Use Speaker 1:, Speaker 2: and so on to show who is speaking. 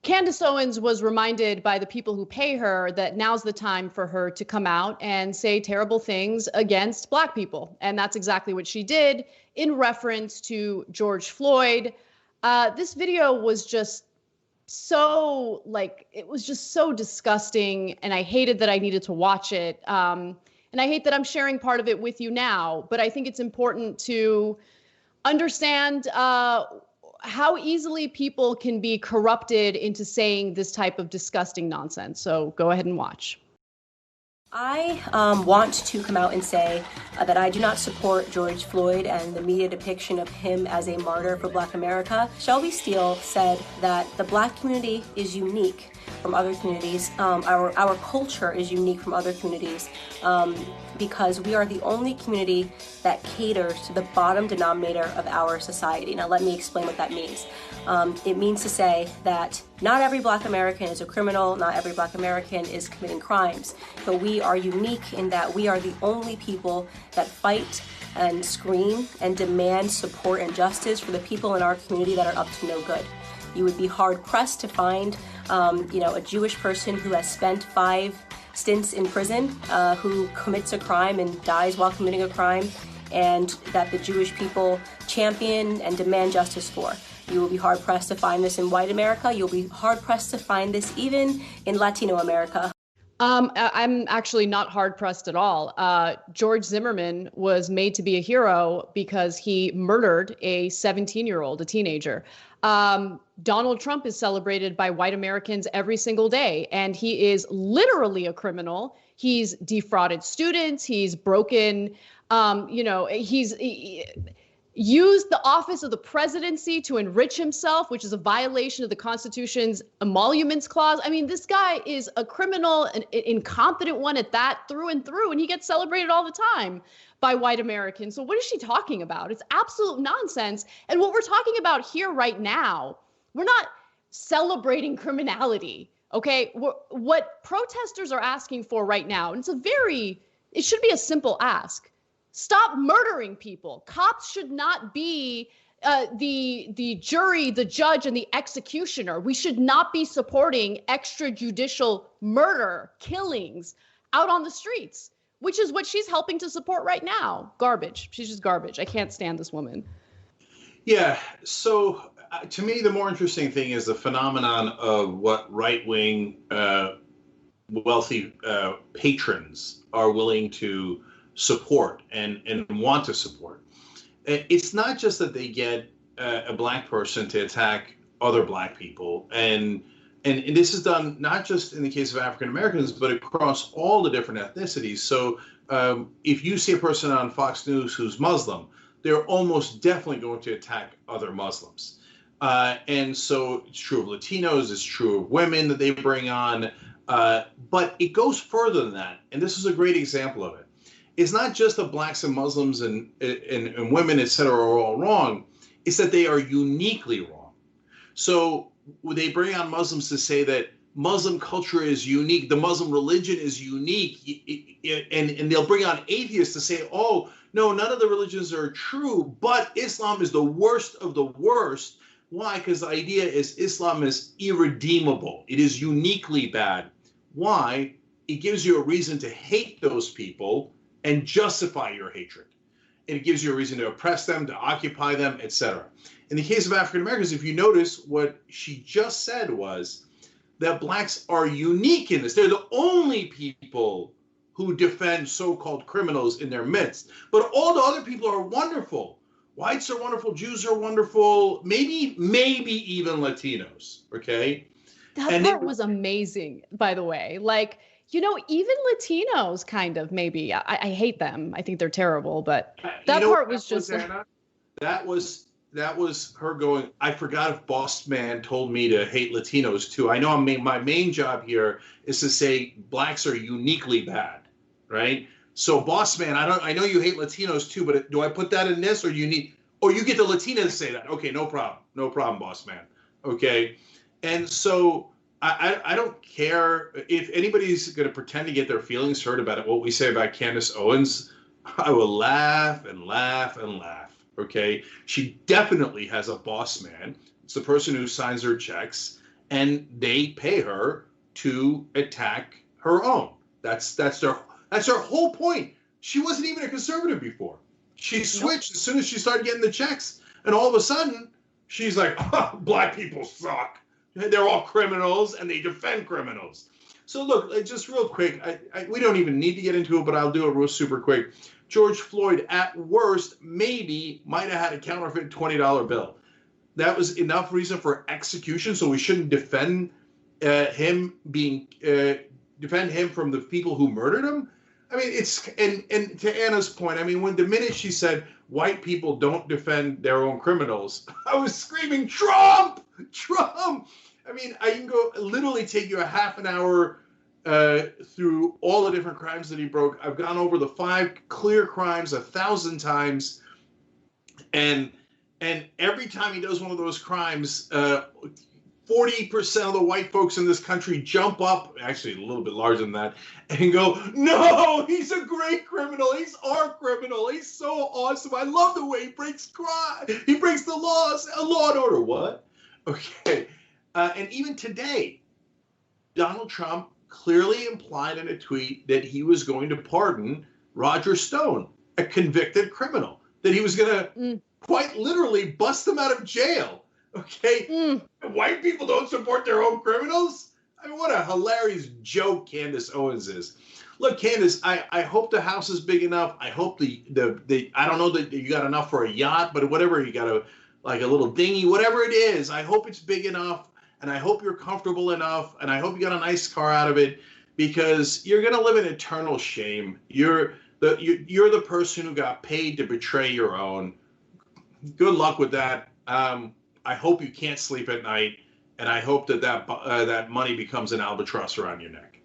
Speaker 1: Candace Owens was reminded by the people who pay her that now's the time for her to come out and say terrible things against Black people. And that's exactly what she did in reference to George Floyd. This video was just so, like, it was just so disgusting. And I hated that I needed to watch it. And I hate that I'm sharing part of it with you now. But I think it's important to understand how easily people can be corrupted into saying this type of disgusting nonsense. So go ahead and watch.
Speaker 2: I want to come out and say that I do not support George Floyd and the media depiction of him as a martyr for Black America. Shelby Steele said that the Black community is unique from other communities. Our culture is unique from other communities because we are the only community that caters to the bottom denominator of our society. Now let me explain what that means. It means to say that not every Black American is a criminal, not every Black American is committing crimes, but we are unique in that we are the only people that fight and scream and demand support and justice for the people in our community that are up to no good. You would be hard-pressed to find a Jewish person who has spent 5 stints in prison, who commits a crime and dies while committing a crime, and that the Jewish people champion and demand justice for. You will be hard-pressed to find this in white America. You'll be hard-pressed to find this even in Latino America.
Speaker 1: I'm actually not hard-pressed at all. George Zimmerman was made to be a hero because he murdered a 17-year-old, a teenager. Donald Trump is celebrated by white Americans every single day, and he is literally a criminal. He's defrauded students. He's broken, he's used the office of the presidency to enrich himself, which is a violation of the Constitution's emoluments clause. I mean, this guy is a criminal, an incompetent one at that, through and through, and he gets celebrated all the time by white Americans. So what is she talking about? It's absolute nonsense. And what we're talking about here right now, we're not celebrating criminality, okay? What protesters are asking for right now, and it should be a simple ask. Stop murdering people. Cops should not be the jury, the judge, and the executioner. We should not be supporting extrajudicial murder, killings out on the streets, which is what she's helping to support right now. Garbage. She's just garbage. I can't stand this woman.
Speaker 3: Yeah. So to me, the more interesting thing is the phenomenon of what right-wing wealthy patrons are willing to support and want to support. It's not just that they get a Black person to attack other Black people, and this is done not just in the case of African Americans, but across all the different ethnicities. So if you see a person on Fox News who's Muslim, they're almost definitely going to attack other Muslims. And so it's true of Latinos, it's true of women that they bring on, but it goes further than that. And this is a great example of it. It's not just that Blacks and Muslims and women, et cetera, are all wrong. It's that they are uniquely wrong. So they bring on Muslims to say that Muslim culture is unique, the Muslim religion is unique, and they'll bring on atheists to say, oh, no, none of the religions are true, but Islam is the worst of the worst. Why? Because the idea is Islam is irredeemable. It is uniquely bad. Why? It gives you a reason to hate those people and justify your hatred. And it gives you a reason to oppress them, to occupy them, etc. In the case of African Americans, if you notice, what she just said was that Blacks are unique in this. They're the only people who defend so-called criminals in their midst. But all the other people are wonderful. Whites are wonderful, Jews are wonderful, maybe even Latinos, okay?
Speaker 1: That part was amazing, by the way. Like, even Latinos kind of, maybe. I hate them. I think they're terrible, but that part was just...
Speaker 3: Anna, that was her going, I forgot if Boss Man told me to hate Latinos too. I know my main job here is to say Blacks are uniquely bad, right? So Boss Man, I know you hate Latinos too, but do I put that in this, or you get the Latina to say that? Okay, no problem, Boss Man. Okay, and so I don't care if anybody's going to pretend to get their feelings hurt about what we say about Candace Owens. I will laugh and laugh and laugh. Okay, she definitely has a boss man. It's the person who signs her checks, and they pay her to attack her own. That's their whole point. She wasn't even a conservative before. She switched as soon as she started getting the checks, and all of a sudden she's like, oh, black people suck. They're all criminals, and they defend criminals. So look, just real quick, we don't even need to get into it, but I'll do it real super quick. George Floyd, at worst, maybe might have had a counterfeit $20 bill. That was enough reason for execution, so we shouldn't defend him from the people who murdered him. I mean, it's and to Anna's point, I mean, when the minute she said white people don't defend their own criminals, I was screaming, Trump, Trump. I mean, I can go literally take you a half an hour through all the different crimes that he broke. I've gone over the 5 clear crimes 1,000 times, and every time he does one of those crimes, 40% of the white folks in this country jump up, actually a little bit larger than that, and go, no, he's a great criminal. He's our criminal. He's so awesome. I love the way he breaks the laws, law and order. What? Okay. And even today, Donald Trump clearly implied in a tweet that he was going to pardon Roger Stone, a convicted criminal, that he was going to quite literally bust him out of jail. Okay, white people don't support their own criminals. I mean, what a hilarious joke Candace Owens is. Look, Candace, I hope the house is big enough. I hope the I don't know that you got enough for a yacht, but whatever, you got a little dinghy, whatever it is. I hope it's big enough, and I hope you're comfortable enough, and I hope you got a nice car out of it, because you're gonna live in eternal shame. You're the person who got paid to betray your own. Good luck with that. I hope you can't sleep at night, and I hope that money becomes an albatross around your neck.